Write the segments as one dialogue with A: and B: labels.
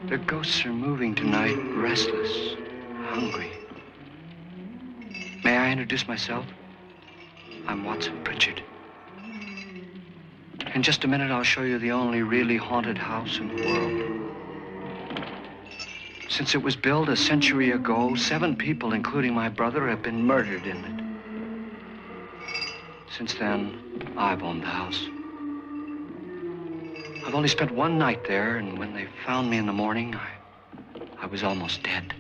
A: The ghosts are moving tonight, restless, hungry. May I introduce myself? I'm Watson Pritchard. In just a minute, I'll show you the only really haunted house in the world. Since it was built a century ago, 7 people, including my brother, have been murdered in it. Since then, I've owned the house. I've only spent one night there, and when they found me in the morning, I was almost dead.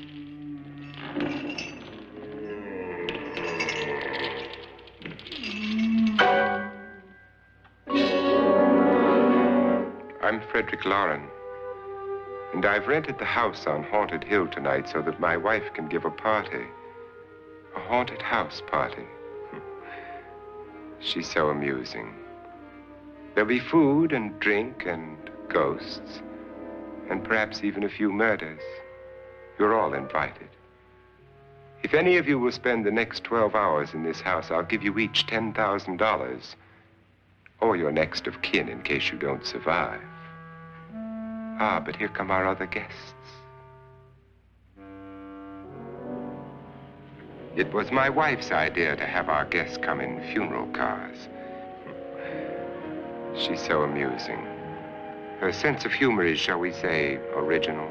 B: I'm Frederick Loren, and I've rented the house on Haunted Hill tonight so that my wife can give a party. A haunted house party. She's so amusing. There'll be food and drink and ghosts, and perhaps even a few murders. You're all invited. If any of you will spend the next 12 hours in this house, I'll give you each $10,000, or your next of kin in case you don't survive. Ah, but here come our other guests. It was my wife's idea to have our guests come in funeral cars. She's so amusing. Her sense of humor is, shall we say, original.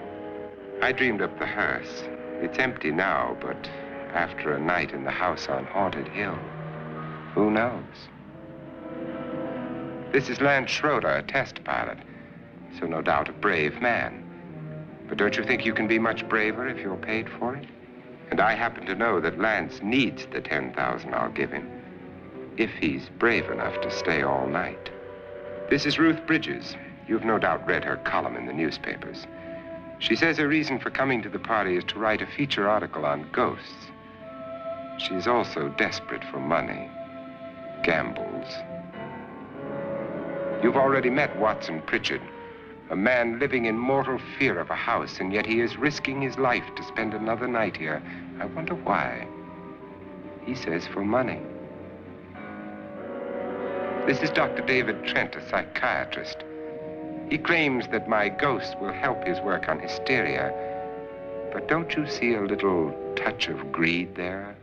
B: I dreamed up the hearse. It's empty now, but after a night in the house on Haunted Hill, who knows? This is Lance Schroeder, a test pilot, so no doubt a brave man. But don't you think you can be much braver if you're paid for it? And I happen to know that Lance needs the $10,000 I'll give him, if he's brave enough to stay all night. This is Ruth Bridges. You've no doubt read her column in the newspapers. She says her reason for coming to the party is to write a feature article on ghosts. She's also desperate for money, gambles. You've already met Watson Pritchard, a man living in mortal fear of a house, and yet he is risking his life to spend another night here. I wonder why. He says for money. This is Dr. David Trent, a psychiatrist. He claims that my ghost will help his work on hysteria. But don't you see a little touch of greed there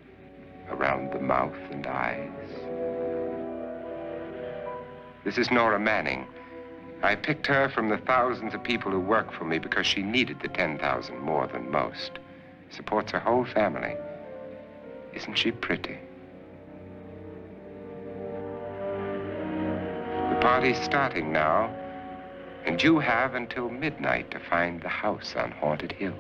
B: around the mouth and eyes? This is Nora Manning. I picked her from the thousands of people who work for me because she needed the $10,000 more than most. Supports her whole family. Isn't she pretty? The party's starting now, and you have until midnight to find the house on Haunted Hill.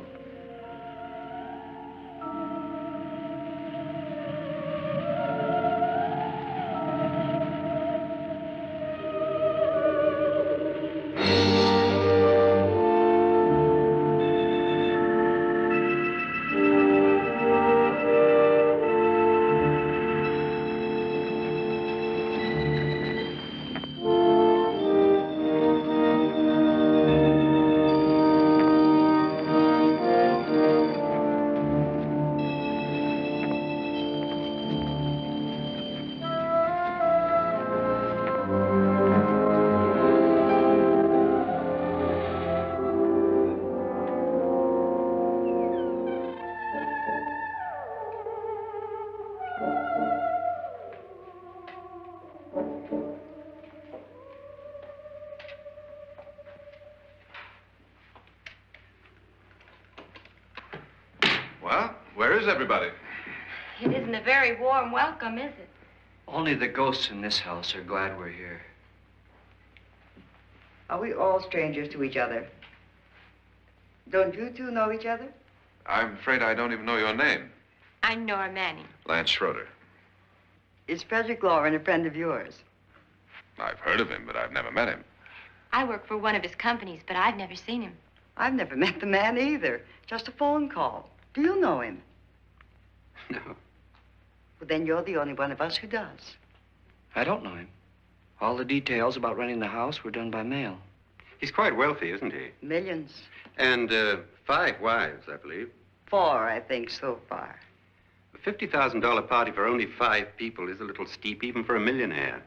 C: Well, where is everybody?
D: It isn't a very warm welcome, is it?
A: Only the ghosts in this house are glad we're here.
E: Are we all strangers to each other? Don't you two know each other?
C: I'm afraid I don't even know your name.
D: I'm Nora Manning.
C: Lance Schroeder.
E: Is Frederick Loren a friend of yours?
C: I've heard of him, but I've never met him.
D: I work for one of his companies, but I've never seen him.
E: I've never met the man either. Just a phone call. Do you know him?
A: No,
E: Well, then you're the only one of us who does.
A: I don't know him. All the details about renting the house were done by mail.
F: He's quite wealthy, isn't he?
E: Millions.
F: And 5 wives, I believe.
E: 4, I think, so far.
F: A $50,000 party for only 5 people is a little steep, even for a millionaire.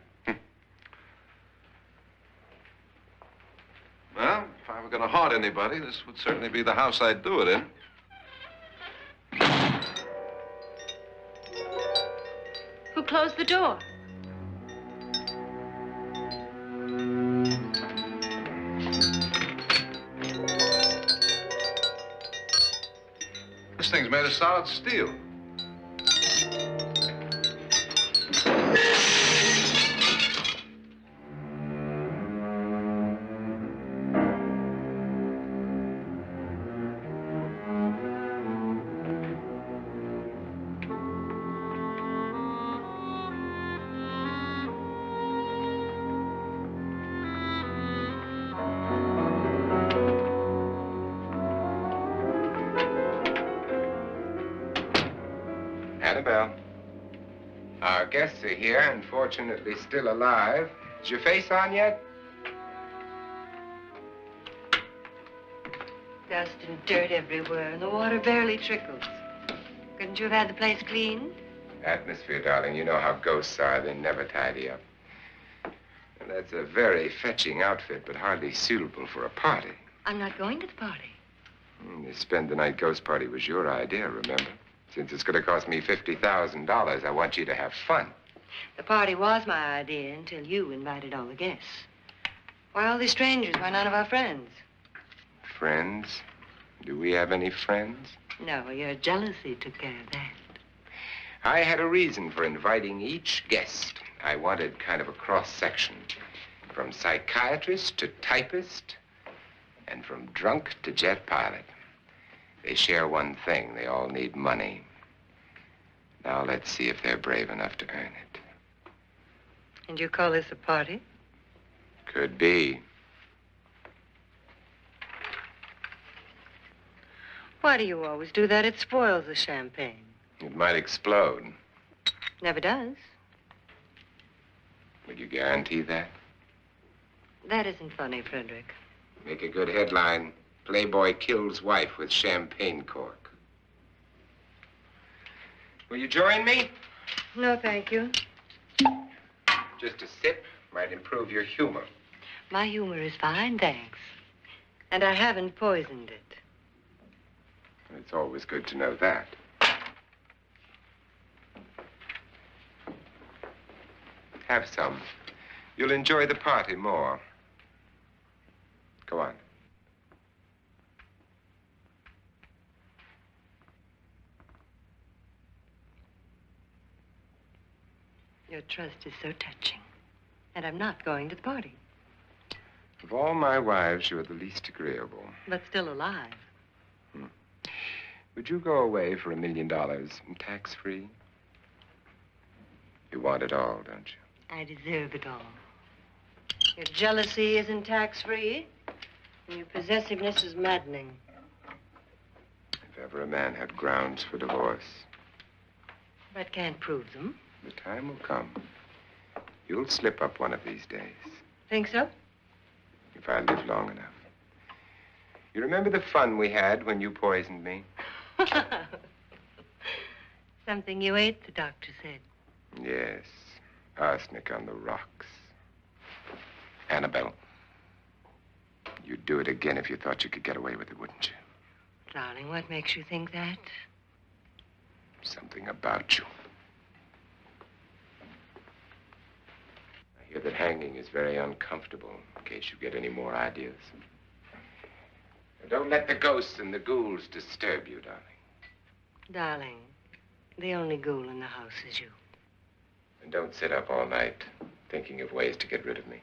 C: Well, if I were going to haunt anybody, this would certainly be the house I'd do it in.
D: Who closed the door?
C: This thing's made of solid steel.
B: Annabelle, our guests are here, unfortunately still alive. Is your face on yet?
E: Dust and dirt everywhere, and the water barely trickles. Couldn't you have had the place cleaned?
B: Atmosphere, darling. You know how ghosts are. They never tidy up. And that's a very fetching outfit, but hardly suitable for a party.
E: I'm not going to the party.
B: The spend the night ghost party was your idea, remember? Since it's going to cost me $50,000, I want you to have fun.
E: The party was my idea until you invited all the guests. Why all these strangers? Why none of our friends?
B: Friends? Do we have any friends?
E: No, your jealousy took care of that.
B: I had a reason for inviting each guest. I wanted kind of a cross-section. From psychiatrist to typist, and from drunk to jet pilot. They share one thing. They all need money. Now let's see if they're brave enough to earn it.
E: And you call this a party?
B: Could be.
E: Why do you always do that? It spoils the champagne.
B: It might explode.
E: Never does.
B: Would you guarantee that?
E: That isn't funny, Frederick.
B: Make a good headline. Playboy kills wife with champagne cork. Will you join me?
E: No, thank you.
B: Just a sip might improve your humor.
E: My humor is fine, thanks. And I haven't poisoned it.
B: It's always good to know that. Have some. You'll enjoy the party more. Go on.
E: Your trust is so touching. And I'm not going to the party.
B: Of all my wives, you're the least agreeable.
E: But still alive.
B: Would you go away for $1 million tax-free? You want it all, don't you?
E: I deserve it all. Your jealousy isn't tax-free. And your possessiveness is maddening.
B: If ever a man had grounds for divorce,
E: But can't prove them.
B: the time will come. You'll slip up one of these days.
E: Think so?
B: If I live long enough. You remember the fun we had when you poisoned me?
E: Something you ate, the doctor said.
B: Yes. Arsenic on the rocks. Annabelle, you'd do it again if you thought you could get away with it, wouldn't you?
E: Darling, what makes you think that?
B: Something about you. I hear that hanging is very uncomfortable, in case you get any more ideas. And don't let the ghosts and the ghouls disturb you, darling.
E: Darling, the only ghoul in the house is you.
B: And don't sit up all night thinking of ways to get rid of me.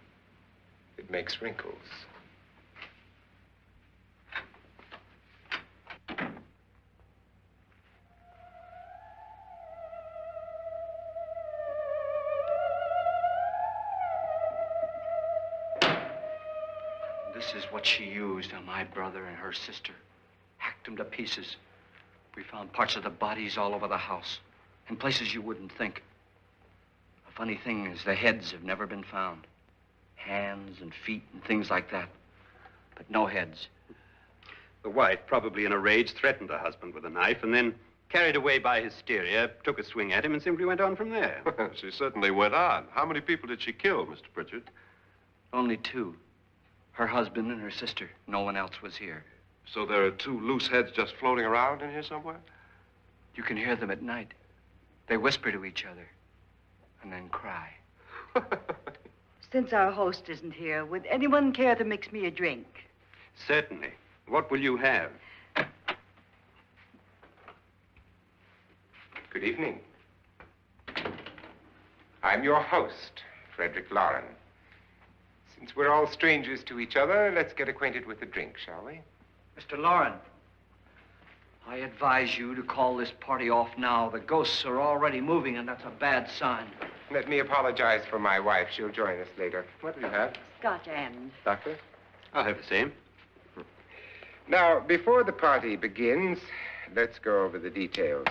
B: It makes wrinkles.
A: This is what she used on my brother and her sister. Hacked them to pieces. We found parts of the bodies all over the house, in places you wouldn't think. The funny thing is the heads have never been found. Hands and feet and things like that. But no heads.
F: The wife, probably in a rage, threatened her husband with a knife and then, carried away by hysteria, took a swing at him and simply went on from there.
C: She certainly went on. How many people did she kill, Mr. Pritchard?
A: Only 2. Her husband and her sister. No one else was here.
C: So there are two loose heads just floating around in here somewhere?
A: You can hear them at night. They whisper to each other and then cry.
G: Since our host isn't here, would anyone care to mix me a drink?
F: Certainly. What will you have?
B: Good evening. I'm your host, Frederick Loren. Since we're all strangers to each other, let's get acquainted with a drink, shall we?
A: Mr. Loren, I advise you to call this party off now. The ghosts are already moving, and that's a bad sign.
B: Let me apologize for my wife. She'll join us later. What do you have?
G: Scotch and.
B: Doctor?
F: I'll have the same.
B: Now, before the party begins, let's go over the details.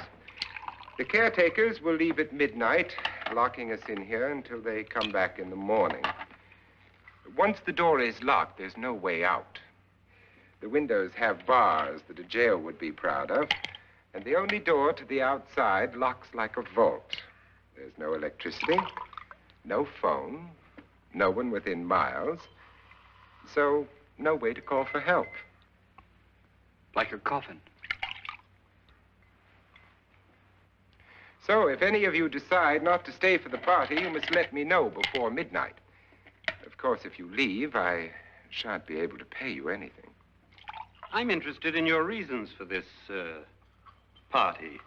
B: The caretakers will leave at midnight, locking us in here until they come back in the morning. Once the door is locked, there's no way out. The windows have bars that a jail would be proud of, and the only door to the outside locks like a vault. There's no electricity, no phone, no one within miles, so no way to call for help.
A: Like a coffin.
B: So if any of you decide not to stay for the party, you must let me know before midnight. Of course, if you leave, I shan't be able to pay you anything.
F: I'm interested in your reasons for this, party.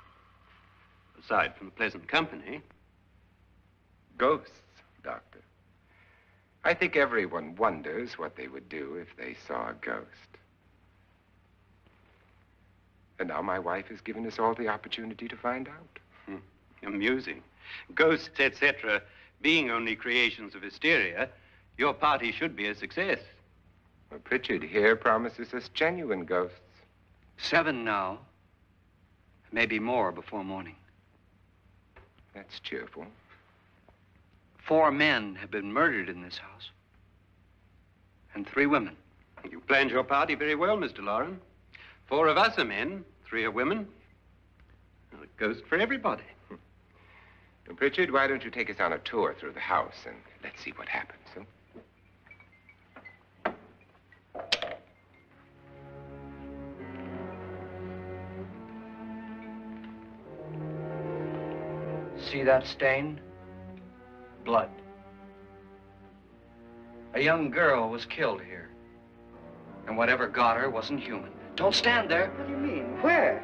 F: Aside from the pleasant company.
B: Ghosts, Doctor. I think everyone wonders what they would do if they saw a ghost. And now my wife has given us all the opportunity to find out.
F: Amusing. Ghosts, etc., being only creations of hysteria, your party should be a success.
B: Well, Pritchard here promises us genuine ghosts.
A: 7 now. Maybe more before morning.
B: That's cheerful.
A: 4 men have been murdered in this house. And 3 women.
F: You planned your party very well, Mr. Loren. 4 of us are men, 3 are women. Well, a ghost for everybody.
B: And Pritchard, why don't you take us on a tour through the house and let's see what happens, huh?
A: See that stain? Blood. A young girl was killed here. And whatever got her wasn't human. Don't stand there.
G: What do you mean? Where?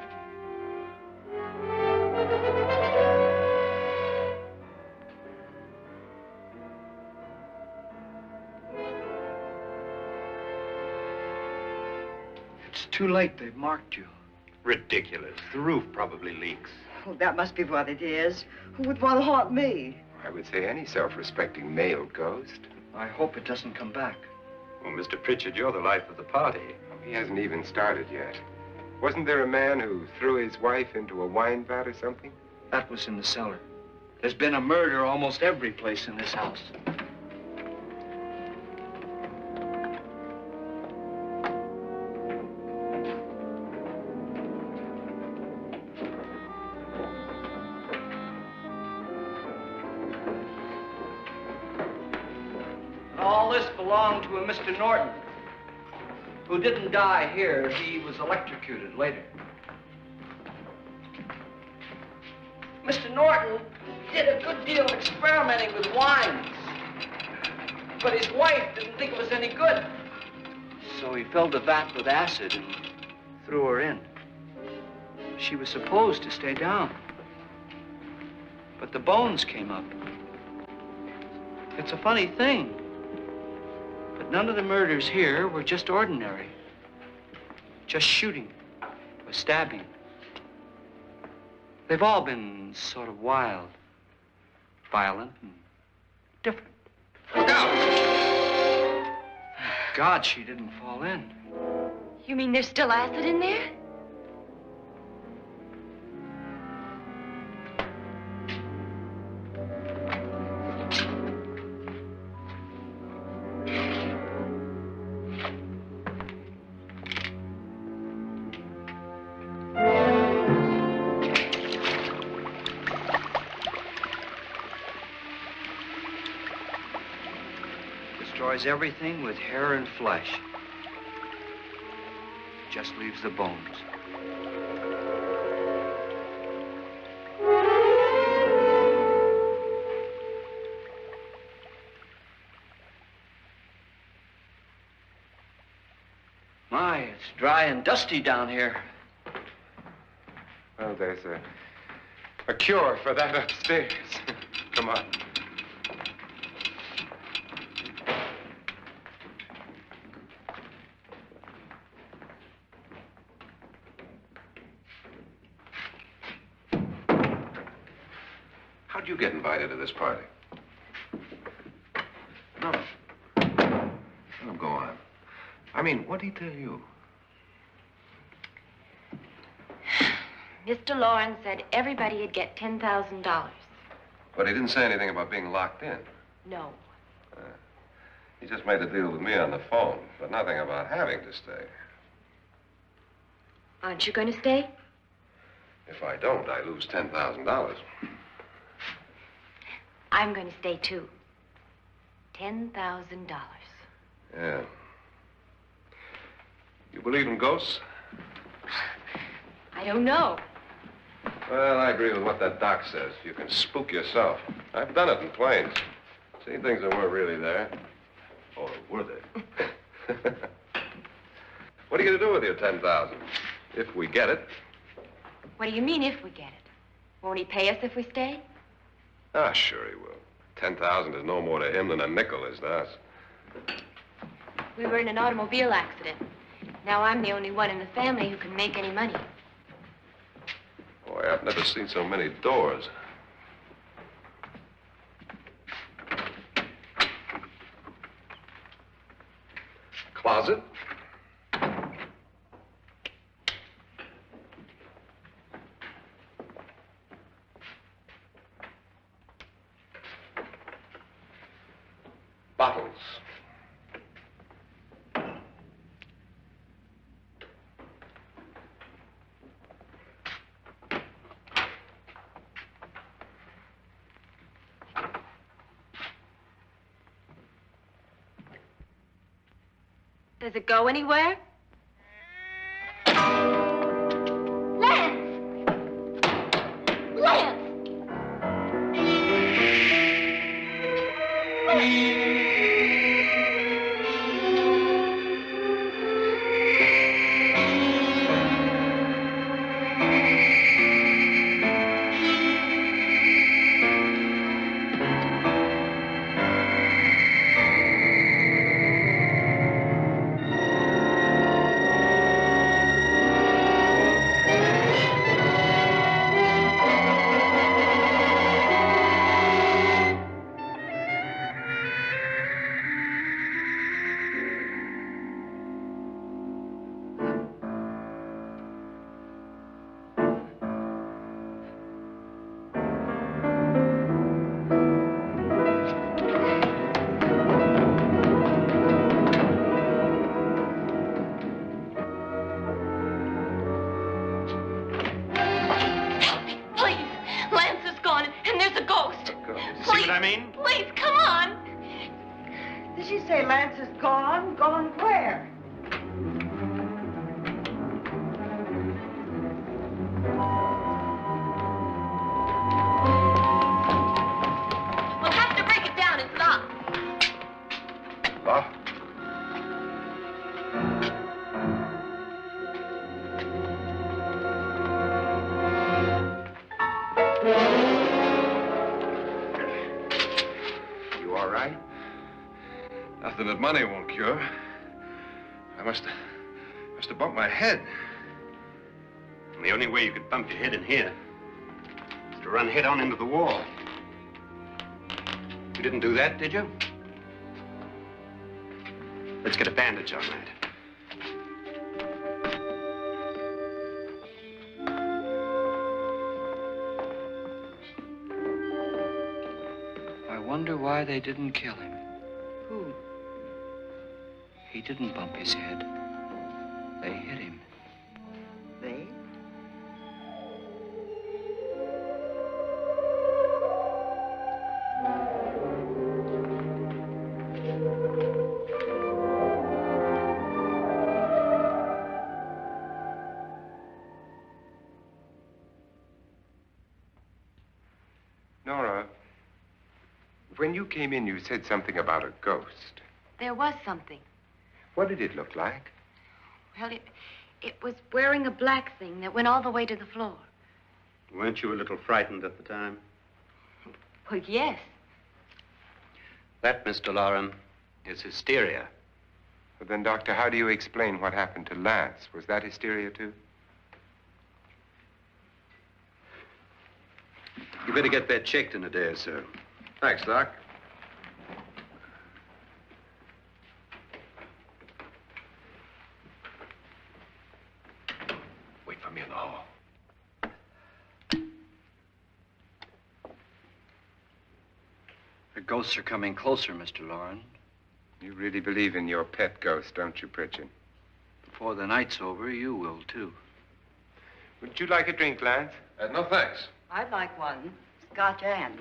A: It's too late. They've marked you.
F: Ridiculous. The roof probably leaks.
G: Oh, that must be what it is. Who would want to haunt me?
B: I would say any self-respecting male ghost.
A: I hope it doesn't come back.
F: Well, Mr. Pritchard, you're the life of the party.
B: He hasn't even started yet. Wasn't there a man who threw his wife into a wine vat or something?
A: That was in the cellar. There's been a murder almost every place in this house. All this belonged to a Mr. Norton, who didn't die here. He was electrocuted later. Mr. Norton did a good deal of experimenting with wines, but his wife didn't think it was any good. So he filled the vat with acid and threw her in. She was supposed to stay down, but the bones came up. It's a funny thing, but none of the murders here were just ordinary. Just shooting or stabbing. They've all been sort of wild, violent, and different.
F: Look out!
A: Thank God she didn't fall in.
D: You mean there's still acid in there?
A: destroys everything with hair and flesh. Just leaves the bones. My, it's dry and dusty down here.
B: Well, there's a cure for that upstairs. Come on.
C: How'd you get invited to this party? No. Oh, go on. I mean, what'd he tell you?
D: Mr. Loren said everybody'd get $10,000.
C: But he didn't say anything about being locked in.
D: No.
C: He just made a deal with me on the phone, but nothing about having to stay.
D: Aren't you going to stay?
C: If I don't, I lose $10,000.
D: I'm going to stay, too. $10,000.
C: Yeah. You believe in ghosts?
D: I don't know.
C: Well, I agree with what that doc says. You can spook yourself. I've done it in planes. Seen things that weren't really there. Or were they? What are you going to do with your $10,000? If we get it.
D: What do you mean, if we get it? Won't he pay us if we stay?
C: Ah, sure he will. 10,000 is no more to him than a nickel is to us.
D: We were in an automobile accident. Now I'm the only one in the family who can make any money.
C: Boy, I've never seen so many doors. Closet? Bottles.
D: Does it go anywhere? Lance! Lance! Please, come on.
G: Did she say Lance is gone? Gone where?
D: We'll have to break it down. It's locked.
C: Locked? You all right? Nothing that money won't cure. I must have bumped my head.
F: And the only way you could bump your head in here is to run head on into the wall. You didn't do that, did you? Let's get a bandage on that.
A: I wonder why they didn't kill him.
G: Who?
A: He didn't bump his head. They hit him.
G: They?
B: When you came in, you said something about a ghost.
D: There was something.
B: What did it look like?
D: Well, it was wearing a black thing that went all the way to the floor.
F: Weren't you a little frightened at the time?
D: Well, yes.
F: That, Mr. Loren, is hysteria.
B: Well, then, Doctor, how do you explain what happened to Lance? Was that hysteria, too?
F: You better get that checked in a day or so.
C: Thanks, Doc. Wait for me in the hall.
A: The ghosts are coming closer, Mr. Loren.
B: You really believe in your pet ghost, don't you, Pritchard?
A: Before the night's over, you will, too.
B: Would you like a drink, Lance?
C: No, thanks.
G: I'd like one. Scotch and.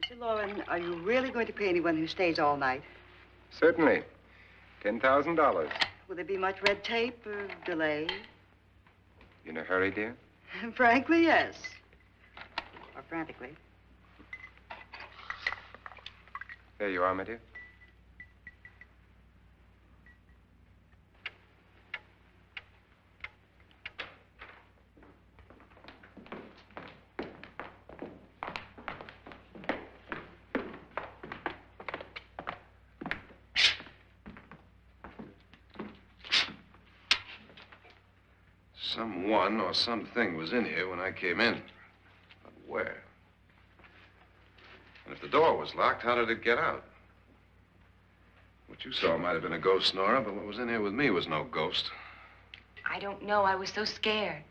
G: Mr. Loren, are you really going to pay anyone who stays all night?
B: Certainly. $10,000.
G: Will there be much red tape or delay?
B: In a hurry, dear?
G: Frankly, yes. Or frantically.
B: There you are, my dear.
C: Someone or something was in here when I came in. But where? And if the door was locked, how did it get out? What you saw might have been a ghost, Nora, but what was in here with me was no ghost.
D: I don't know. I was so scared.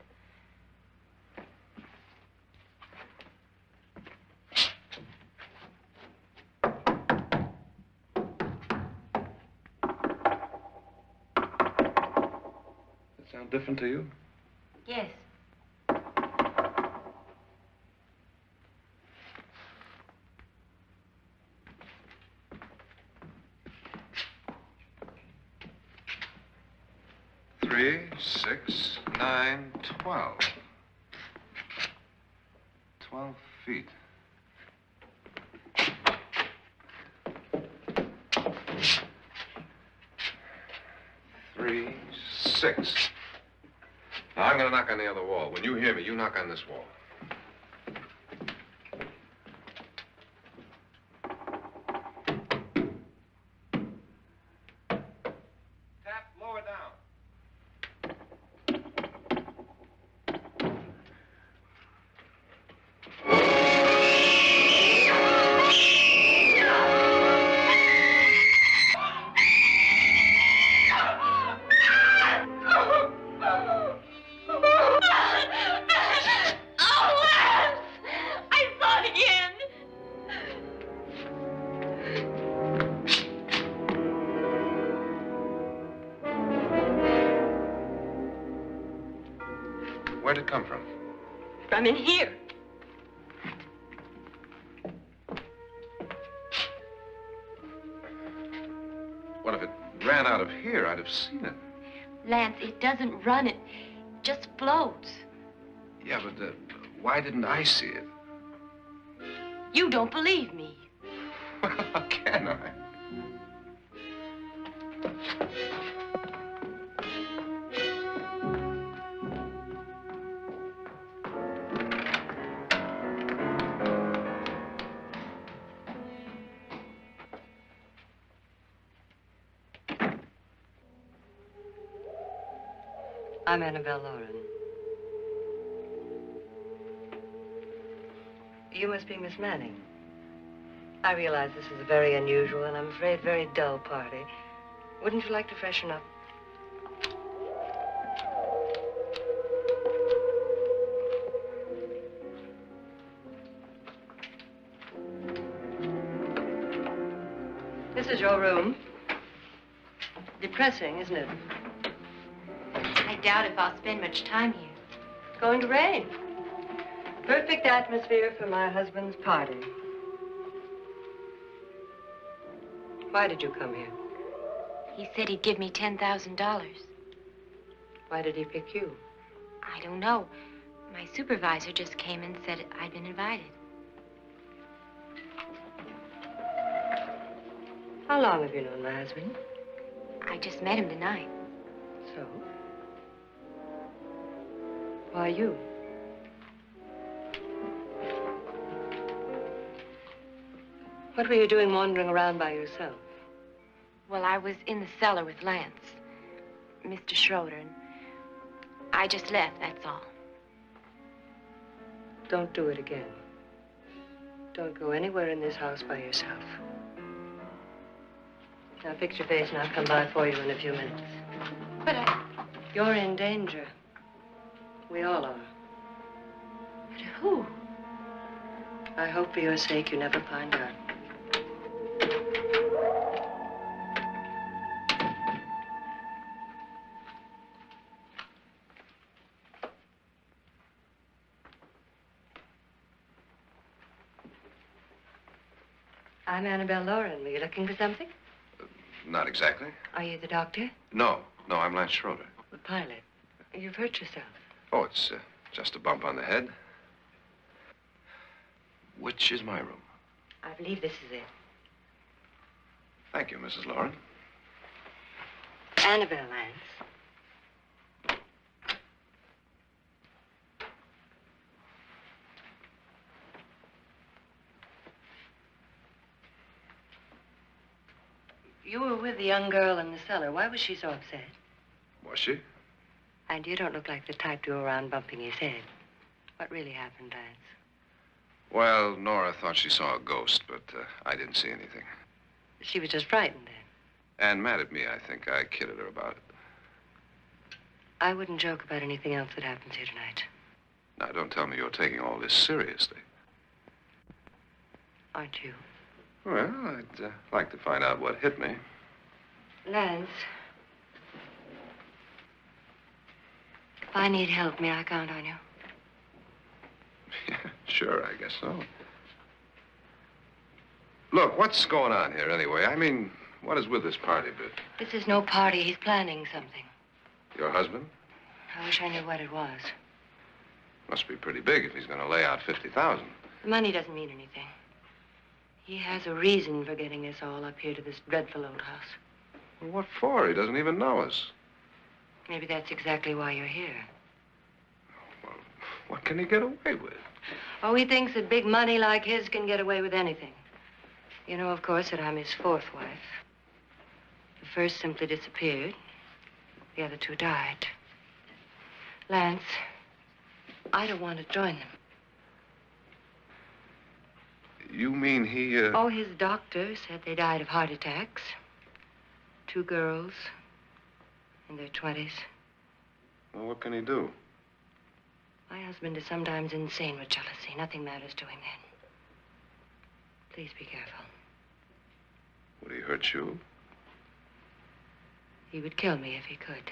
C: Does it sound different to you?
D: Yes.
C: Three, 6, 9, 12. 12 feet. Three, 6. Now, I'm going to knock on the other wall. When you hear me, you knock on this wall. Tap lower down. Where'd it come from?
D: From in here.
C: What if it ran out of here? I'd have seen it.
D: Lance, it doesn't run. It just floats.
C: Yeah, but why didn't I see it?
D: You don't believe me.
C: How can I?
E: I'm Annabelle Loren. You must be Miss Manning. I realize this is a very unusual and I'm afraid very dull party. Wouldn't you like to freshen up? This is your room. Depressing, isn't it?
D: I doubt if I'll spend much time here.
E: It's going to rain. Perfect atmosphere for my husband's party. Why did you come here?
D: He said he'd give me $10,000.
E: Why did he pick you?
D: I don't know. My supervisor just came and said I'd been invited.
E: How long have you known my husband?
D: I just met him tonight.
E: So? Why you? What were you doing wandering around by yourself?
D: Well, I was in the cellar with Lance, Mr. Schroeder, and I just left, that's all.
E: Don't do it again. Don't go anywhere in this house by yourself. Now fix your face and I'll come by for you in a few minutes.
D: But
E: You're in danger. We all are.
D: But who?
E: I hope for your sake you never find out. I'm Annabelle Loren. Were you looking for something?
C: Not exactly.
E: Are you the doctor?
C: No, I'm Lance Schroeder.
E: The pilot. You've hurt yourself.
C: Oh, it's just a bump on the head. Which is my room?
E: I believe this is it.
C: Thank you, Mrs. Loren.
E: Annabelle Lance. You were with the young girl in the cellar. Why was she so upset?
C: Was she?
E: And you don't look like the type to go around bumping his head. What really happened, Lance?
C: Well, Nora thought she saw a ghost, but I didn't see anything.
E: She was just frightened then.
C: And mad at me, I think. I kidded her about it.
E: I wouldn't joke about anything else that happens here tonight.
C: Now, don't tell me you're taking all this seriously.
E: Aren't you?
C: Well, I'd like to find out what hit me.
E: Lance. If I need help, may I count on you?
C: Yeah, sure, I guess so. Look, what's going on here anyway? I mean, what is with this party bit?
E: This is no party. He's planning something.
C: Your husband?
E: I wish I knew what it was.
C: Must be pretty big if he's going to lay out 50,000.
E: The money doesn't mean anything. He has a reason for getting us all up here to this dreadful old house.
C: Well, what for? He doesn't even know us.
E: Maybe that's exactly why you're here.
C: Well, what can he get away with?
E: Oh, he thinks that big money like his can get away with anything. You know, of course, that I'm his fourth wife. The first simply disappeared. The other two died. Lance, I don't want to join them.
C: You mean he,
E: Oh, his doctor said they died of heart attacks. 2 girls in their 20s.
C: Well, what can he do?
E: My husband is sometimes insane with jealousy. Nothing matters to him then. Please be careful.
C: Would he hurt you?
E: He would kill me if he could.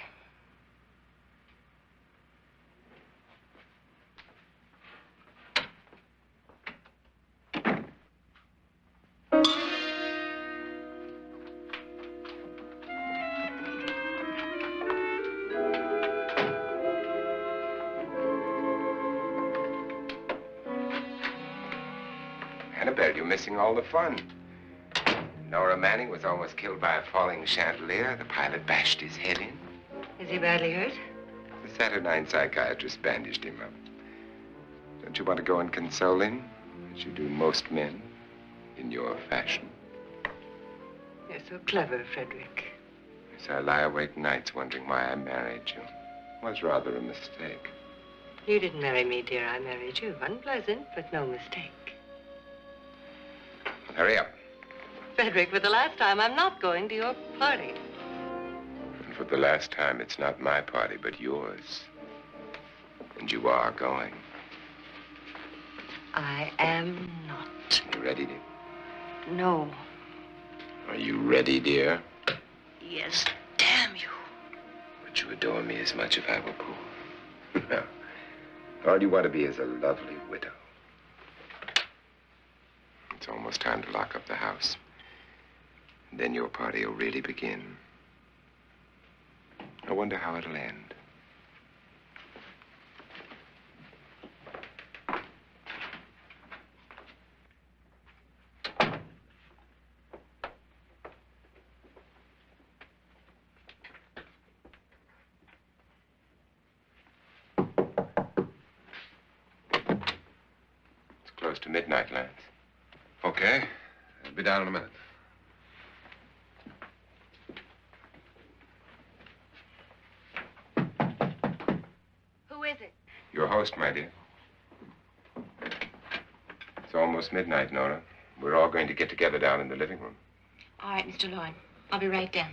B: Annabelle, you're missing all the fun. Nora Manning was almost killed by a falling chandelier. The pilot bashed his head in.
E: Is he badly hurt?
B: The Saturnine psychiatrist bandaged him up. Don't you want to go and console him, as you do most men, in your fashion?
E: You're so clever, Frederick.
B: So I lie awake nights wondering why I married you. It was rather a mistake.
E: You didn't marry me, dear. I married you. Unpleasant, but no mistake.
B: Hurry up.
E: Frederick, for the last time, I'm not going to your party.
B: And for the last time, it's not my party, but yours. And you are going.
E: I am not.
B: You ready, dear?
E: No.
B: Are you ready, dear?
E: Yes, damn you.
B: Would you adore me as much if I were poor? No. All you want to be is a lovely widow. It's almost time to lock up the house. And then your party will really begin. I wonder how it'll end. close to midnight, Lance.
C: Okay. I'll be down in a minute.
D: Who is it?
B: Your host, my dear. It's almost midnight, Nora. We're all going to get together down in the living room.
D: All right, Mr. Loren. I'll be right down.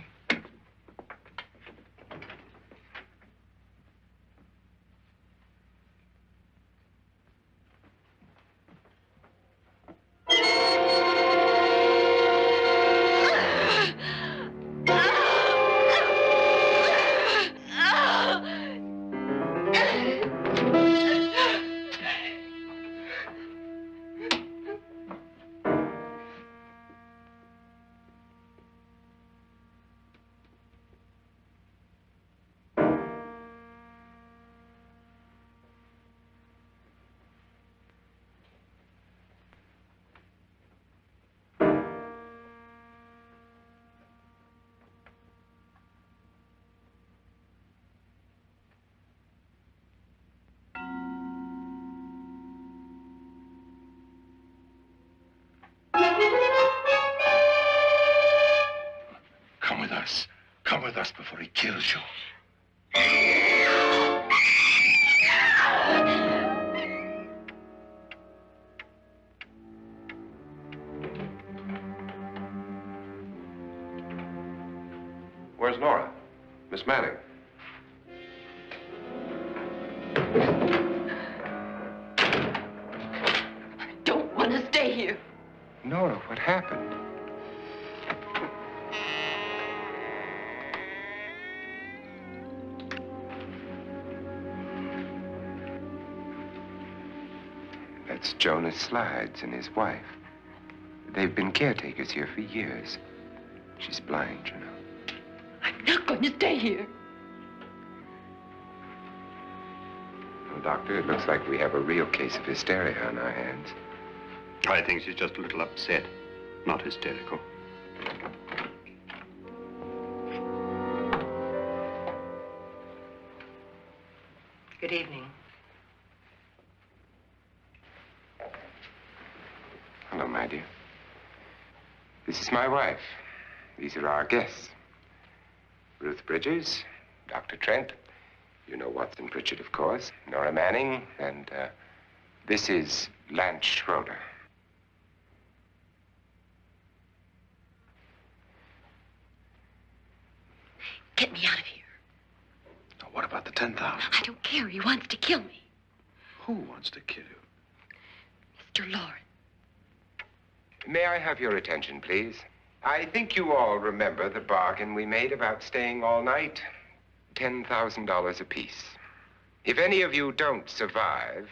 C: Come with us. Come with us before he kills you. Where's Nora? Miss Manning.
D: I don't want to stay here.
B: Nora, what happened? That's Jonas Slides and his wife. They've been caretakers here for years. She's blind, you know.
D: I'm not going to stay here.
B: Well, Doctor, it looks like we have a real case of hysteria on our hands.
F: I think she's just a little upset, not hysterical.
E: Good evening.
B: Hello, my dear. This is my wife. These are our guests. Ruth Bridges, Dr. Trent. You know Watson Pritchard, of course. Nora Manning, and this is Lance Schroeder.
D: Get me out of here.
C: Now, what about the 10,000?
D: I don't care. He wants to kill me.
C: Who wants to kill you?
D: Mr. Loren.
B: May I have your attention, please? I think you all remember the bargain we made about staying all night. $10,000 apiece. If any of you don't survive,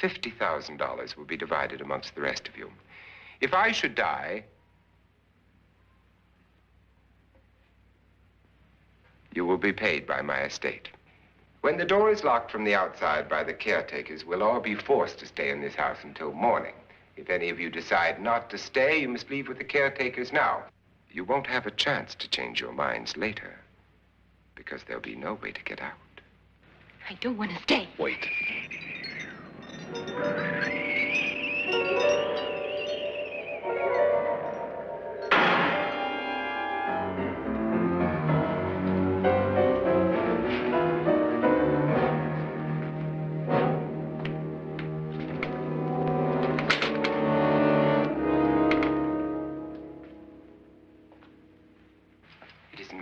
B: $50,000 will be divided amongst the rest of you. If I should die, you will be paid by my estate. When the door is locked from the outside by the caretakers, we'll all be forced to stay in this house until morning. If any of you decide not to stay, you must leave with the caretakers now. You won't have a chance to change your minds later, because there'll be no way to get out.
D: I don't want to stay.
C: Wait.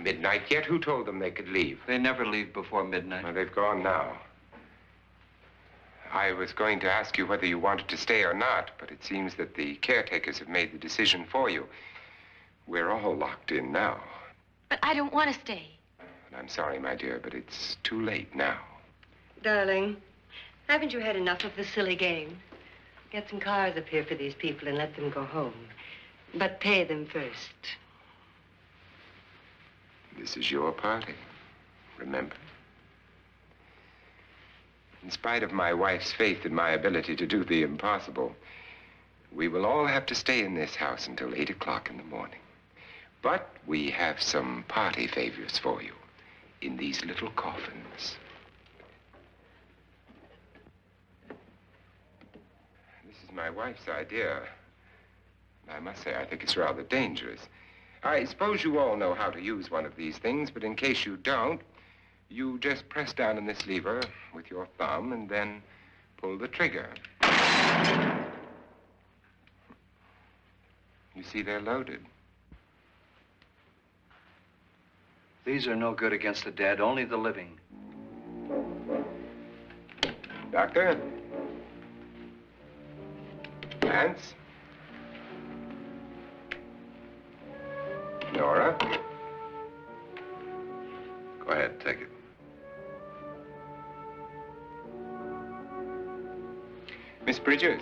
B: Midnight yet? Who told them they could leave?
A: They never leave before midnight.
B: Well, they've gone now. I was going to ask you whether you wanted to stay or not, but it seems that the caretakers have made the decision for you. We're all locked in now.
D: But I don't want to stay.
B: And I'm sorry, my dear, but it's too late now.
E: Darling, haven't you had enough of the silly game? Get some cars up here for these people and let them go home. But pay them first.
B: This is your party, remember? In spite of my wife's faith in my ability to do the impossible, we will all have to stay in this house until 8 o'clock in the morning. But we have some party favors for you in these little coffins. This is my wife's idea. I must say, I think it's rather dangerous. I suppose you all know how to use one of these things, but in case you don't, you just press down on this lever with your thumb and then pull the trigger. You see, they're loaded.
A: These are no good against the dead, only the living.
B: Doctor? Lance? Nora?
C: Go ahead, take it.
B: Miss Bridges?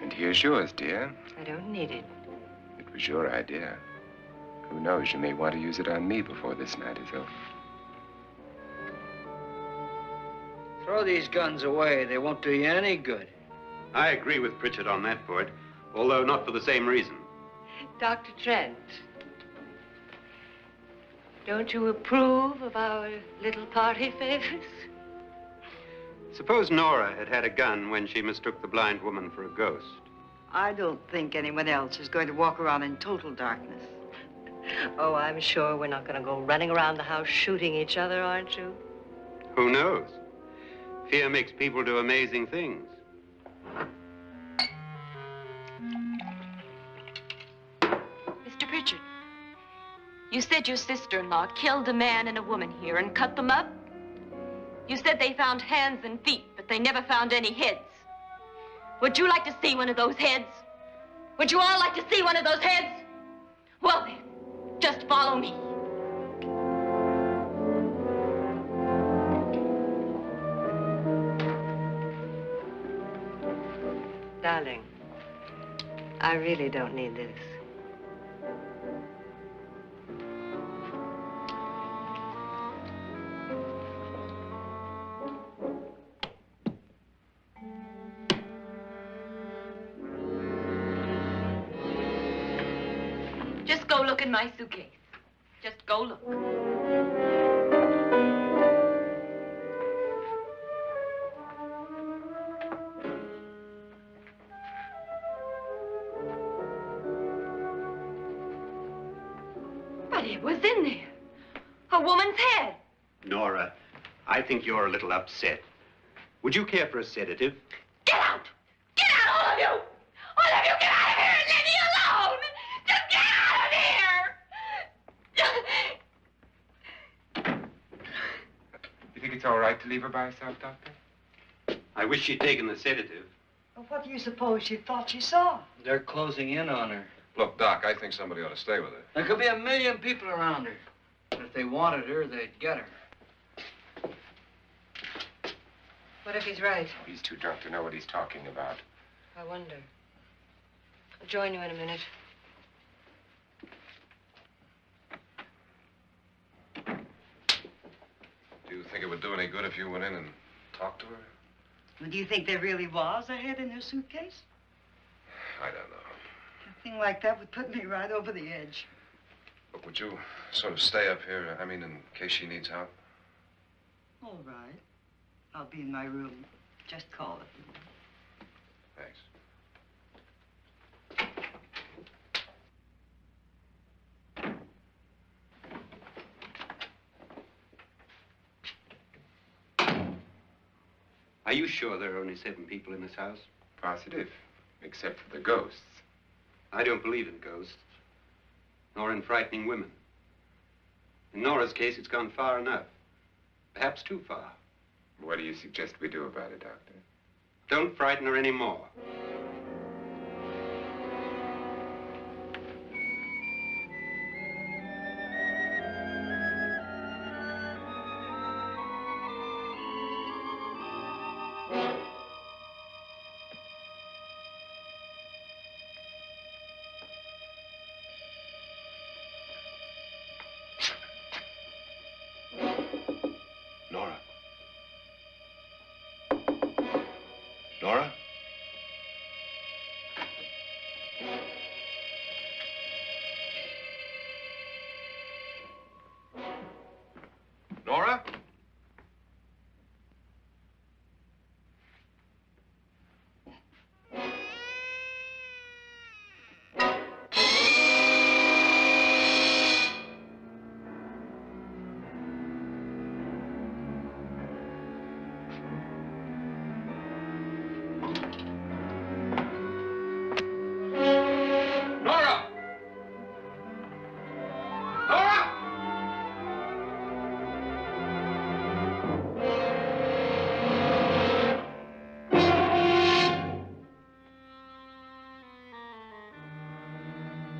B: And here's yours, dear.
E: I don't need it.
B: It was your idea. Who knows, you may want to use it on me before this night is over.
A: Throw these guns away. They won't do you any good.
F: I agree with Pritchard on that point, although not for the same reason.
E: Dr. Trent, don't you approve of our little party favors?
F: Suppose Nora had had a gun when she mistook the blind woman for a ghost.
G: I don't think anyone else is going to walk around in total darkness.
E: Oh, I'm sure we're not going to go running around the house shooting each other, aren't you?
F: Who knows? Fear makes people do amazing things.
D: Mr. Pritchard, you said your sister-in-law killed a man and a woman here and cut them up? You said they found hands and feet, but they never found any heads. Would you like to see one of those heads? Would you all like to see one of those heads? Well then, just follow me.
E: Darling, I really don't need this.
D: Just go look in my suitcase. Just go look. But it was in there. A woman's head.
F: Nora, I think you're a little upset. Would you care for a sedative?
D: Get out! Get out, all of you! All of you, get out of here and leave me alone! Just get out of here!
B: You think it's all right to leave her by herself, Doctor?
F: I wish she'd taken the sedative.
G: Well, what do you suppose she thought she saw?
A: They're closing in on her.
C: Look, Doc, I think somebody ought to stay with her.
A: There could be 1,000,000 people around her. If they wanted her, they'd get her.
E: What if he's right?
B: He's too drunk to know what he's talking about.
E: I wonder. I'll join you in a minute.
C: Do you think it would do any good if you went in and talked to her?
G: Well, do you think there really was a head in her suitcase?
C: I don't know.
G: A thing like that would put me right over the edge.
C: Look, would you sort of stay up here, I mean, in case she needs help?
G: All right. I'll be in my room. Just call it.
C: Thanks.
F: Are you sure there are only 7 people in this house?
B: Positive, except for the ghosts.
F: I don't believe in ghosts, nor in frightening women. In Nora's case, it's gone far enough. Perhaps too far.
B: What do you suggest we do about it, Doctor?
F: Don't frighten her anymore.
C: Nora? Nora? Nora?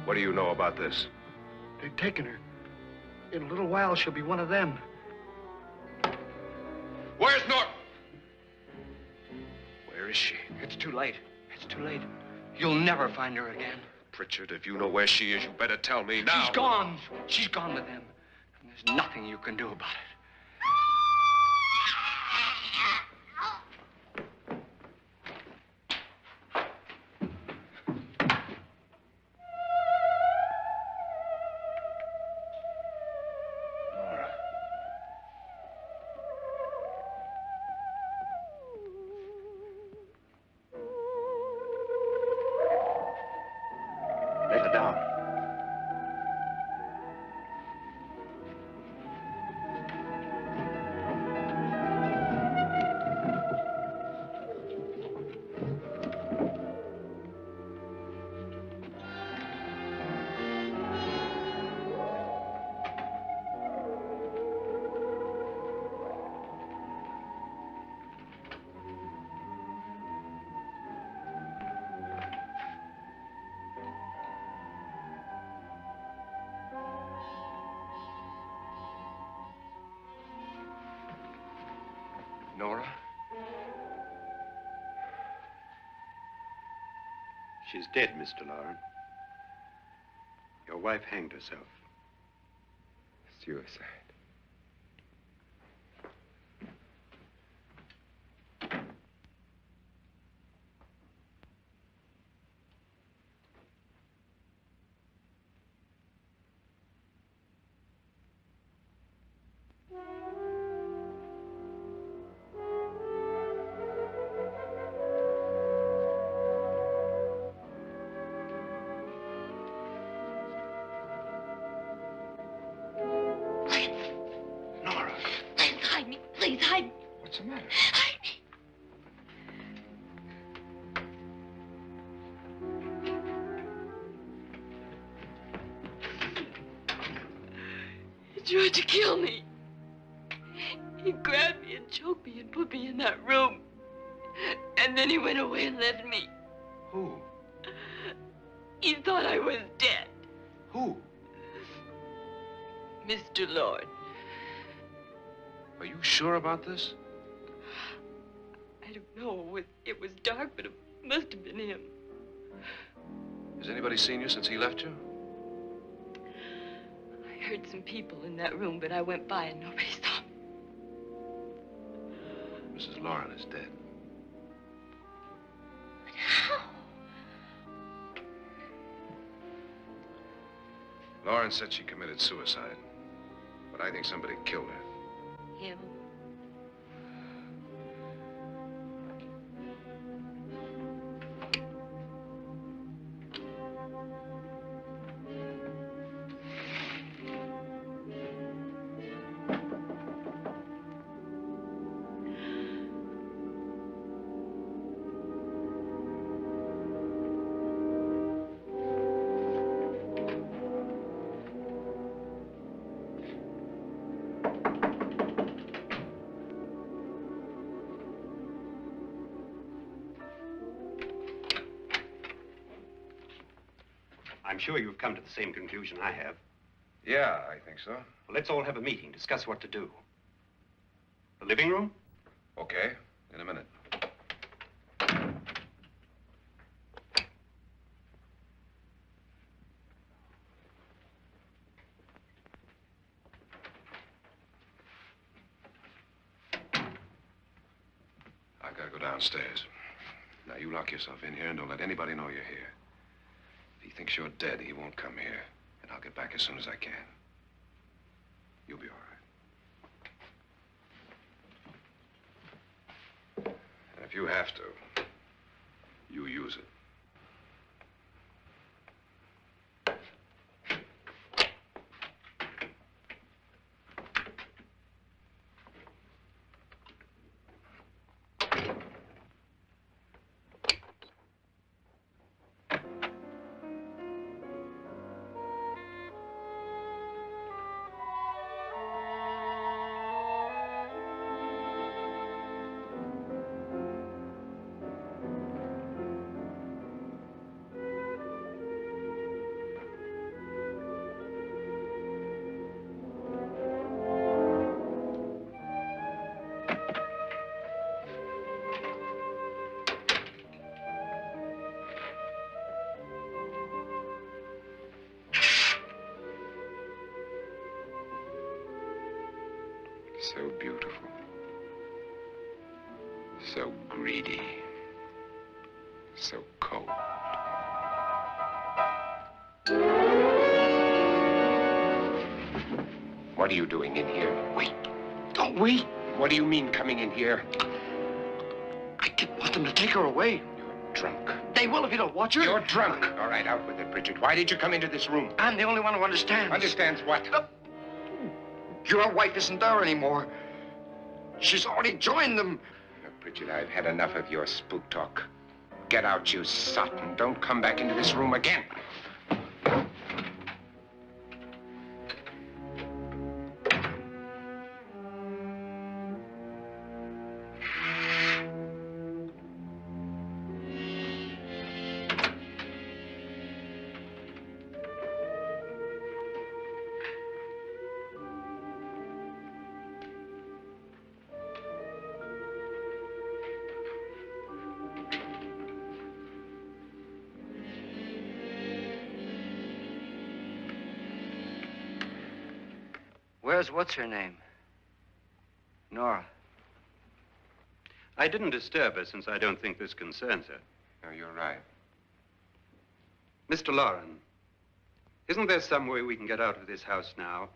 C: What do you know about this?
H: They've taken her. In a little while, she'll be one of them.
C: Where's Norton? Where is she?
A: It's too late. It's too late. You'll never find her again.
C: Pritchard, if you know where she is, you better tell me now.
A: She's gone. She's gone with them. And there's nothing you can do about it.
C: Let her down. Nora?
F: She's dead, Mr. Loren. Your wife hanged herself.
B: Suicide.
D: Please hide me. Please hide me.
B: What's the matter?
D: Hide me. He tried to kill me. He grabbed me and choked me and put me in that room. And then he went away and left me.
C: Who?
D: He thought I was dead.
C: Who?
D: Mr. Lord.
C: Are you sure about this?
D: I don't know. It was dark, but it must have been him.
C: Has anybody seen you since he left you?
D: I heard some people in that room, but I went by and nobody saw me.
C: Mrs. Loren is dead.
D: But how?
C: Loren said she committed suicide, but I think somebody killed her.
D: Him?
F: I'm sure you've come to the same conclusion I have.
C: Yeah, I think so.
F: Well, let's all have a meeting, discuss what to do. The living room?
C: Okay, in a minute. I've got to go downstairs. Now, you lock yourself in here and don't let anybody know you're here. If he thinks you're dead, he won't come here. And I'll get back as soon as I can. You'll be all right. And if you have to, you use it.
B: So beautiful. So greedy. So cold. What are you doing in here?
H: Wait. Don't wait.
B: What do you mean coming in here?
H: I didn't want them to take her away.
B: You're drunk.
H: They will if you don't watch her.
B: You're drunk. All right, out with it, Pritchard. Why did you come into this room?
H: I'm the only one who understands.
B: Understands what?
H: Your wife isn't there anymore. She's already joined them.
B: Look, Pritchard, I've had enough of your spook talk. Get out, you sot, and don't come back into this room again.
A: Where's what's-her-name? Nora.
F: I didn't disturb her since I don't think this concerns her.
B: No, you're right.
F: Mr. Loren, isn't there some way we can get out of this house now?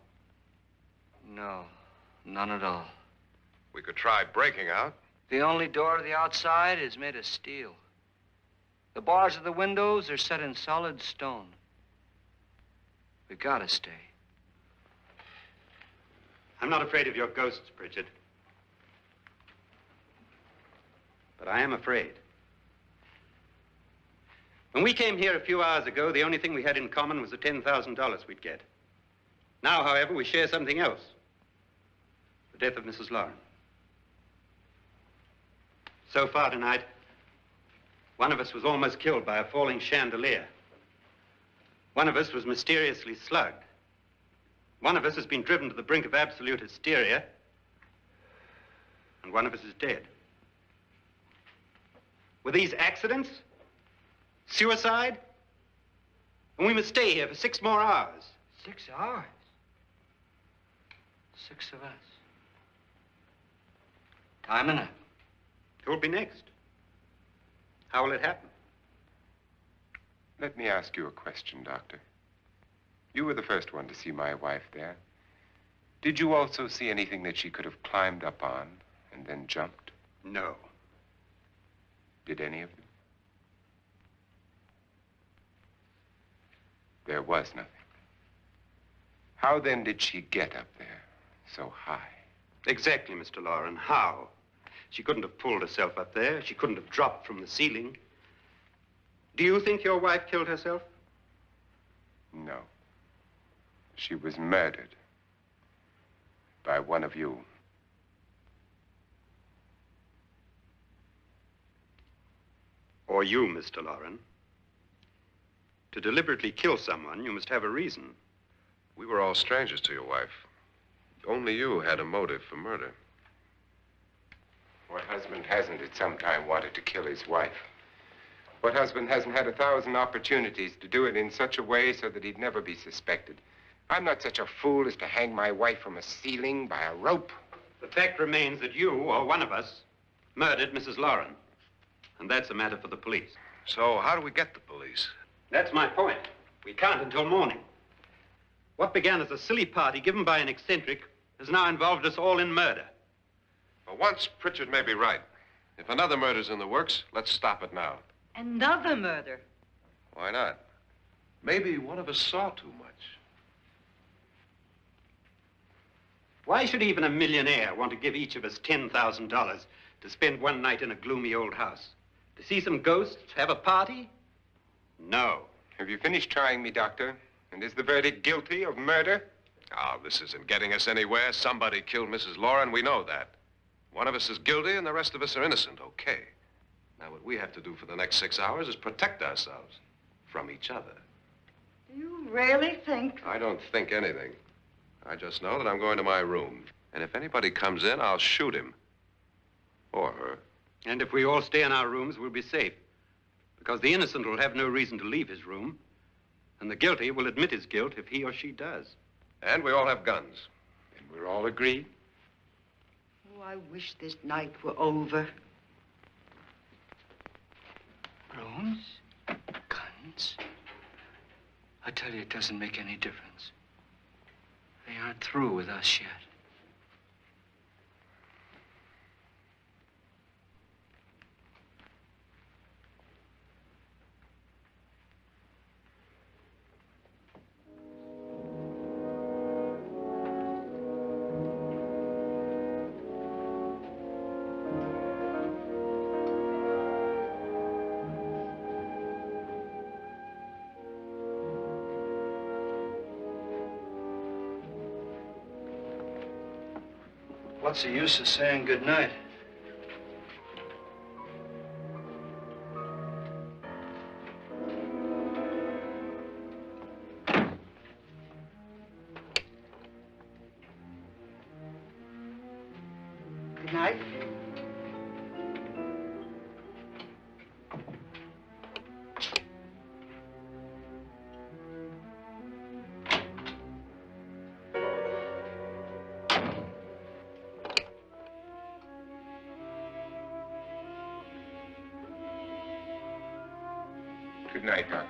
A: No, none at all.
C: We could try breaking out.
A: The only door to the outside is made of steel. The bars of the windows are set in solid stone. We gotta stay.
F: I'm not afraid of your ghosts, Pritchard. But I am afraid. When we came here a few hours ago, the only thing we had in common was the $10,000 we'd get. Now, however, we share something else. The death of Mrs. Loren. So far tonight, one of us was almost killed by a falling chandelier. One of us was mysteriously slugged. One of us has been driven to the brink of absolute hysteria, and one of us is dead. Were these accidents? Suicide? And we must stay here for 6 more hours.
A: 6 hours? 6 of us. Time enough.
F: Who'll be next? How will it happen?
B: Let me ask you a question, Doctor. You were the first one to see my wife there. Did you also see anything that she could have climbed up on and then jumped?
F: No.
B: Did any of you? There was nothing. How then did she get up there so high?
F: Exactly, Mr. Loren. How? She couldn't have pulled herself up there. She couldn't have dropped from the ceiling. Do you think your wife killed herself?
B: No. She was murdered by one of you.
F: Or you, Mr. Loren. To deliberately kill someone, you must have a reason.
C: We were all strangers to your wife. Only you had a motive for murder.
B: What husband hasn't at some time wanted to kill his wife? What husband hasn't had 1,000 opportunities to do it in such a way so that he'd never be suspected? I'm not such a fool as to hang my wife from a ceiling by a rope.
F: The fact remains that you, or one of us, murdered Mrs. Loren. And that's a matter for the police.
C: So how do we get the police?
F: That's my point. We can't until morning. What began as a silly party given by an eccentric has now involved us all in murder.
C: For once, Pritchard may be right. If another murder's in the works, let's stop it now.
E: Another murder?
C: Why not? Maybe one of us saw too much.
F: Why should even a millionaire want to give each of us $10,000 to spend one night in a gloomy old house? To see some ghosts, have a party? No.
B: Have you finished trying me, Doctor? And is the verdict guilty of murder?
C: Oh, this isn't getting us anywhere. Somebody killed Mrs. Loren. We know that. One of us is guilty and the rest of us are innocent. Okay. Now, what we have to do for the next 6 hours is protect ourselves from each other.
G: Do you really think?
C: I don't think anything. I just know that I'm going to my room. And if anybody comes in, I'll shoot him. Or her.
F: And if we all stay in our rooms, we'll be safe. Because the innocent will have no reason to leave his room. And the guilty will admit his guilt if he or she does.
C: And we all have guns.
B: And we're all agreed?
G: Oh, I wish this night were over.
A: Brooms? Guns? I tell you, it doesn't make any difference. They aren't through with us yet.
I: What's the use of saying goodnight?
G: Good night.
B: Good night, Doctor.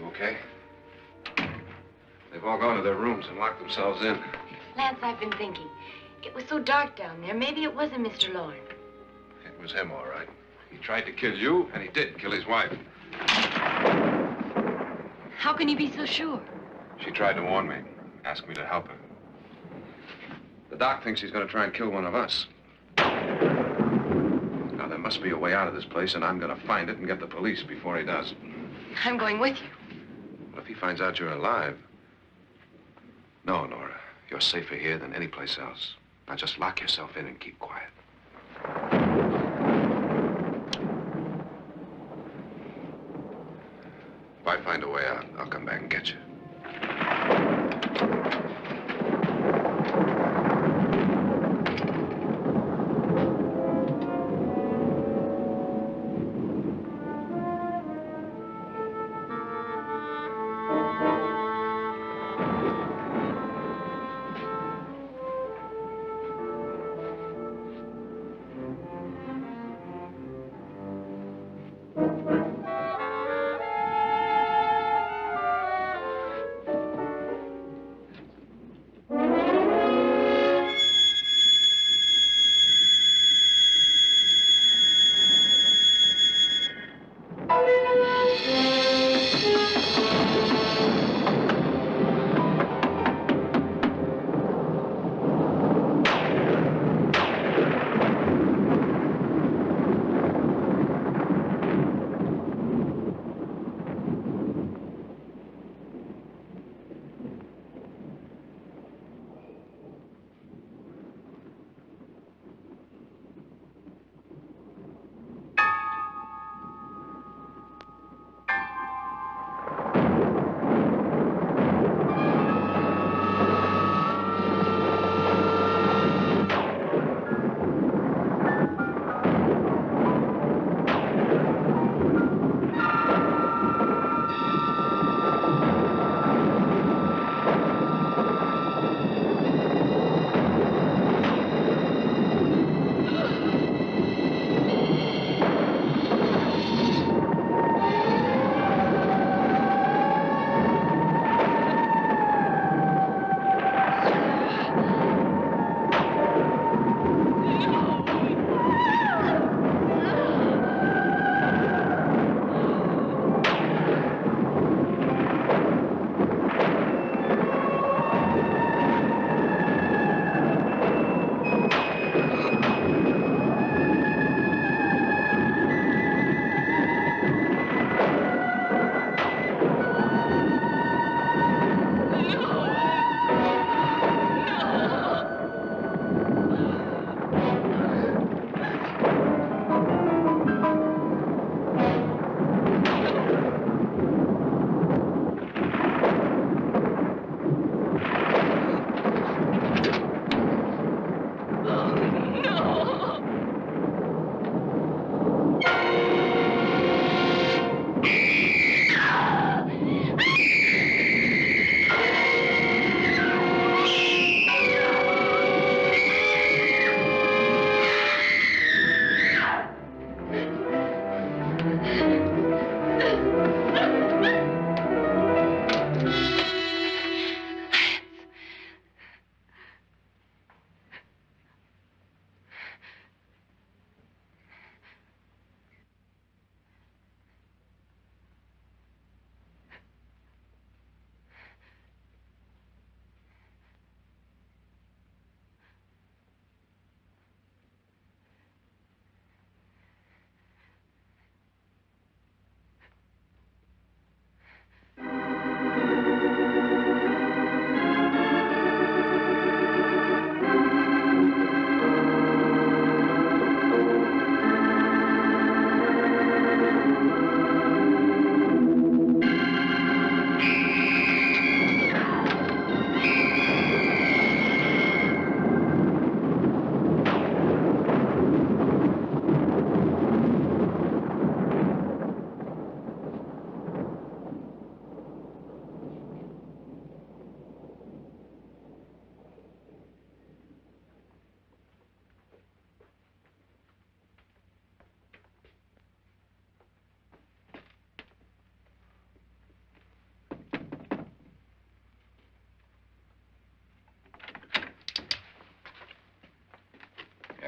C: Okay? They've all gone to their rooms and locked themselves in.
D: Lance, I've been thinking. It was so dark down there. Maybe it wasn't Mr. Loren.
C: It was him, all right. He tried to kill you, and he did kill his wife.
D: How can you be so sure?
C: She tried to warn me, asked me to help her. The doc thinks he's going to try and kill one of us. Now, there must be a way out of this place, and I'm going to find it and get the police before he does.
D: I'm going with you.
C: Well, if he finds out you're alive... No, Nora. You're safer here than any place else. Now, just lock yourself in and keep quiet. If I find a way out, I'll come back and get you.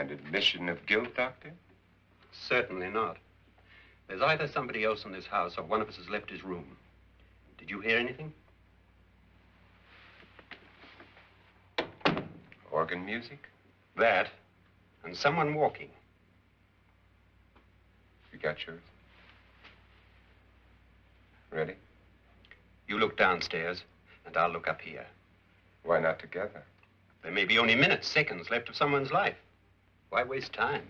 B: An admission of guilt, Doctor?
F: Certainly not. There's either somebody else in this house or one of us has left his room. Did you hear anything?
B: Organ music?
F: That, and someone walking.
B: You got yours? Ready?
F: You look downstairs, and I'll look up here.
B: Why not together?
F: There may be only minutes, seconds left of someone's life. Why waste time?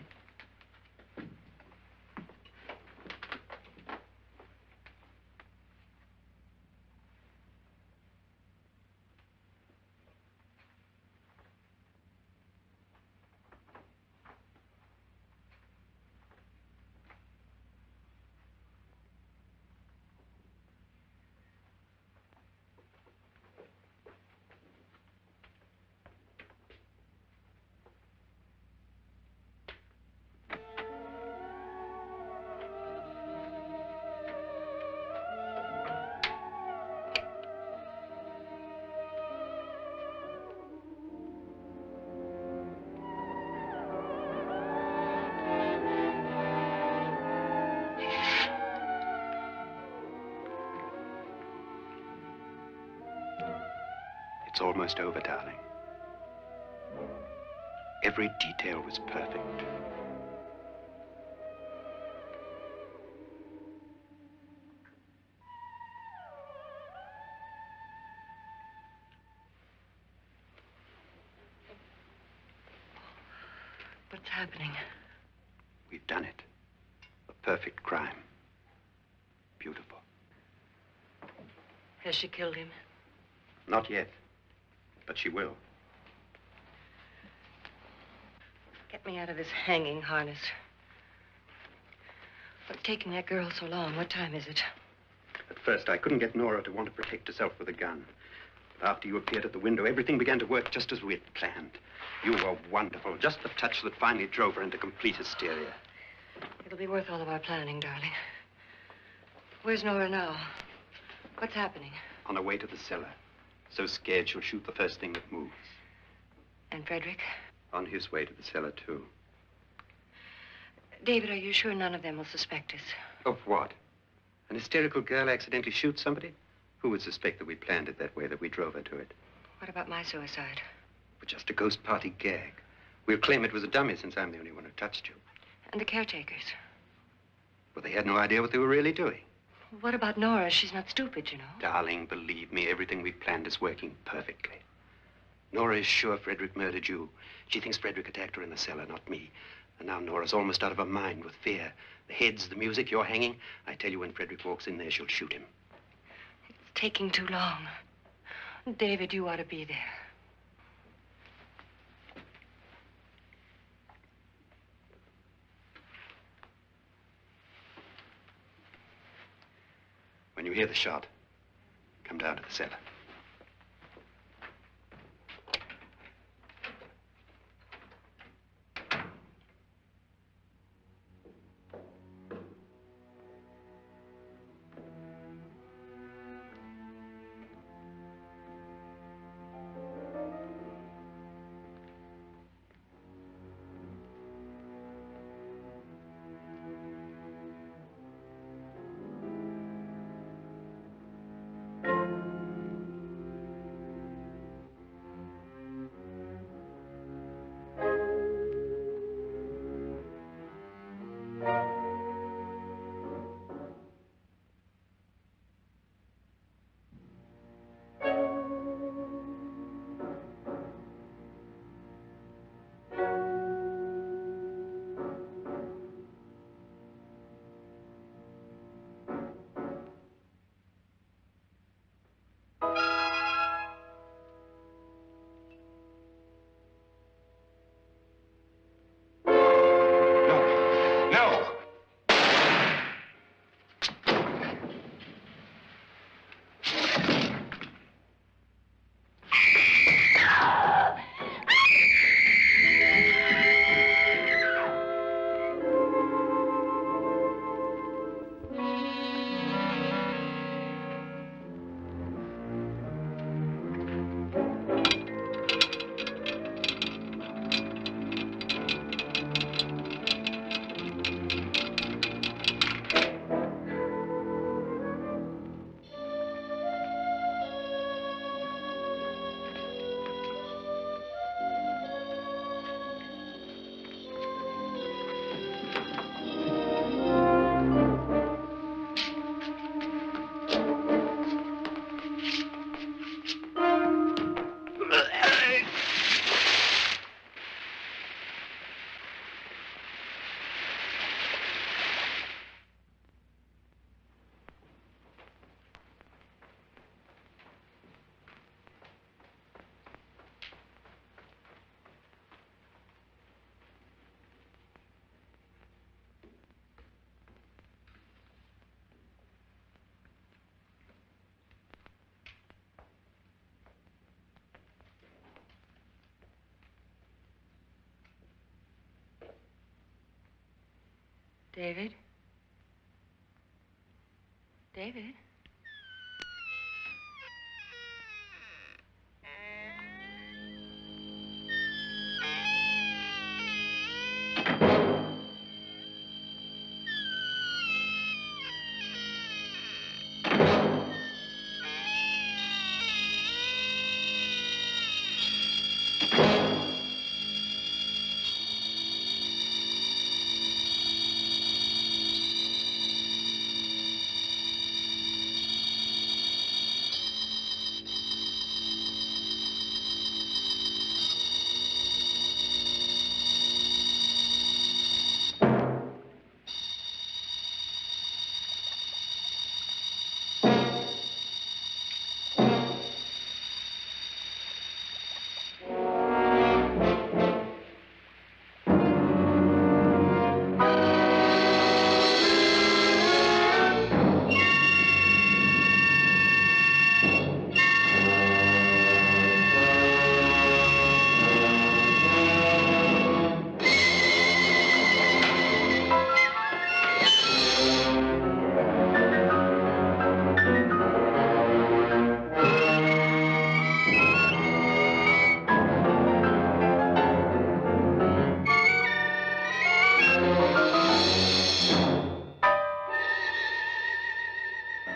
F: It's almost over, darling. Every detail was perfect.
E: What's happening?
F: We've done it. A perfect crime. Beautiful.
E: Has she killed him?
F: Not yet, but she will.
E: Get me out of this hanging harness. What's taking that girl so long? What time is it?
F: At first, I couldn't get Nora to want to protect herself with a gun. But after you appeared at the window, everything began to work just as we had planned. You were wonderful. Just the touch that finally drove her into complete hysteria.
E: It'll be worth all of our planning, darling. Where's Nora now? What's happening?
F: On her way to the cellar. So scared she'll shoot the first thing that moves.
E: And Frederick?
F: On his way to the cellar, too.
E: David, are you sure none of them will suspect us?
F: Of what? An hysterical girl accidentally shoots somebody? Who would suspect that we planned it that way, that we drove her to it?
E: What about my suicide?
F: But just a ghost party gag. We'll claim it was a dummy since I'm the only one who touched you.
E: And the caretakers?
F: Well, they had no idea what they were really doing.
E: What about Nora? She's not stupid, you know.
F: Darling, believe me, everything we've planned is working perfectly. Nora is sure Frederick murdered you. She thinks Frederick attacked her in the cellar, not me. And now Nora's almost out of her mind with fear. The heads, the music, you're hanging. I tell you, when Frederick walks in there, she'll shoot him.
E: It's taking too long. David, you ought to be there.
F: When you hear the shot, come down to the cellar.
E: David? David?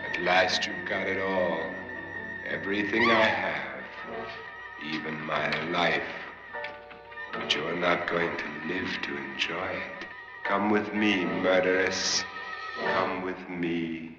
B: At last you've got it all. Everything I have. Even my life. But you're not going to live to enjoy it. Come with me, murderess. Come with me.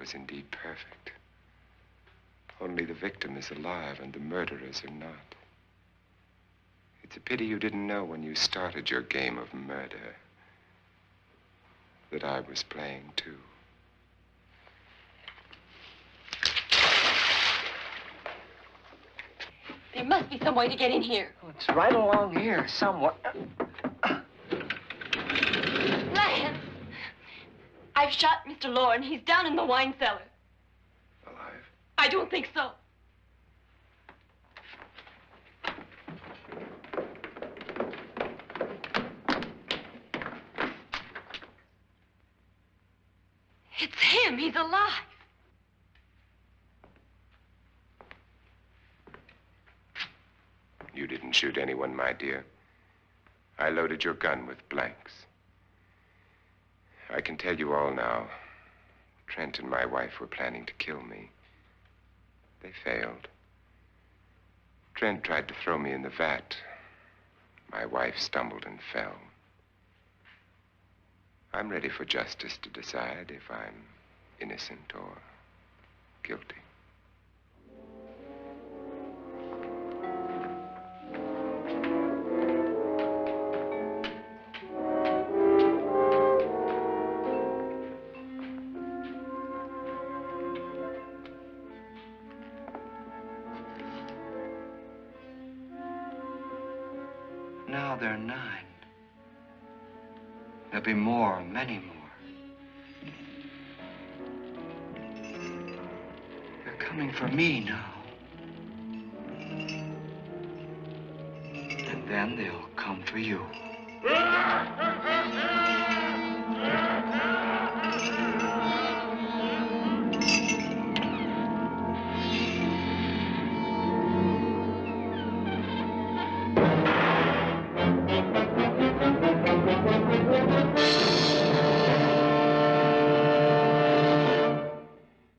B: Was indeed perfect. Only the victim is alive and the murderers are not. It's a pity you didn't know when you started your game of murder that I was playing too.
D: There must be some way to get in here.
G: Oh, it's right along here, somewhere.
D: Lance! I've shot Mr. Loren. He's down in the wine cellar.
C: Alive?
D: I don't think so. It's him. He's alive.
B: You didn't shoot anyone, my dear. I loaded your gun with blanks. I can tell you all now. Trent and my wife were planning to kill me. They failed. Trent tried to throw me in the vat. My wife stumbled and fell. I'm ready for justice to decide if I'm innocent or guilty.
I: Now they're 9.
A: There'll be more, many more. They're coming for me now. And then they'll come for you.